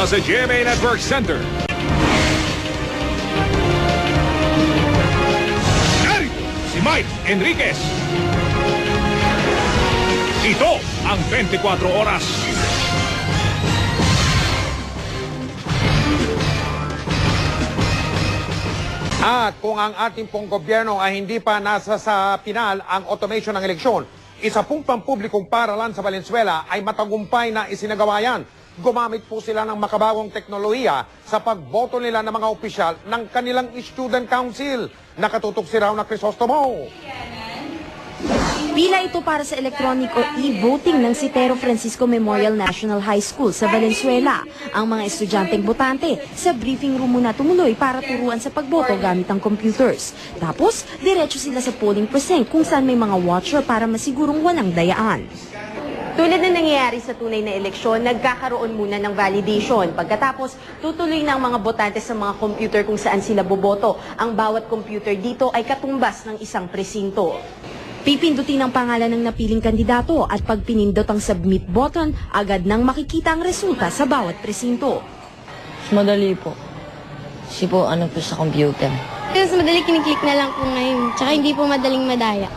mula sa GMA Network Center. Narito si Mike Enriquez. Ito ang 24 oras. At kung ang ating pong gobyerno ay hindi pa nasa sa pinal ang automation ng eleksyon, isa pong pampublikong paaralan sa Valenzuela ay matagumpay na isinagawa yan. Gumamit po sila ng makabagong teknolohiya sa pagboto nila ng mga opisyal ng kanilang student council. Nakatutok si Rauna Crisostomo. Pila ito para sa electronic o e-voting ng Citero Francisco Memorial National High School sa Valenzuela. Ang mga estudyanteng botante sa briefing room muna tumuloy para turuan sa pagboto gamit ang computers. Tapos, diretso sila sa polling precinct kung saan may mga watcher para masigurong walang dayaan. Tulad na nangyayari sa tunay na eleksyon, nagkakaroon muna ng validation. Pagkatapos, tutuloy ng mga botante sa mga computer kung saan sila boboto. Ang bawat computer dito ay katumbas ng isang presinto. Pipindutin ang pangalan ng napiling kandidato at pag pinindot ang submit button, agad nang makikita ang resulta sa bawat presinto. Madali po. Kasi po ano po sa computer. Kasi madali kiniklik na lang po ngayon. Tsaka hindi po madaling madaya.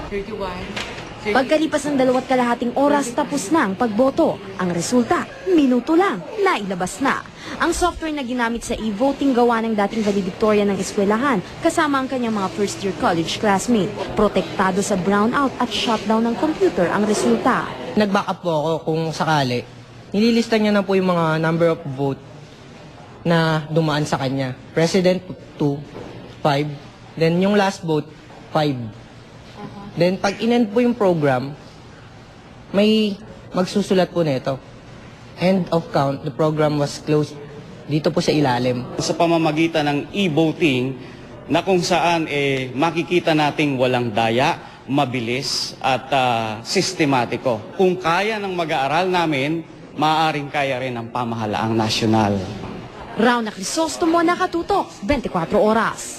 Pagkalipas ng 2.5 oras, tapos na ang pagboto. Ang resulta, minuto lang, nailabas na. Ang software na ginamit sa e-voting gawa ng dating valedictorian ng eskwelahan kasama ang kanyang mga first-year college classmate. Protektado sa brownout at shutdown ng computer ang resulta. Nag-backup po ako kung sakali. Nililista niya na po yung mga number of vote na dumaan sa kanya. President 2, 5. Then yung last vote, 5. Then pag in-end po yung program, may magsusulat po nito. End of count, the program was closed dito po sa ilalim. Sa pamamagitan ng e-voting na kung saan makikita nating walang daya, mabilis at sistematiko. Kung kaya ng mag-aaral namin, maaaring kaya rin ng pamahalaang nasyonal. Rauna Crisostomo, nakatutok, 24 oras.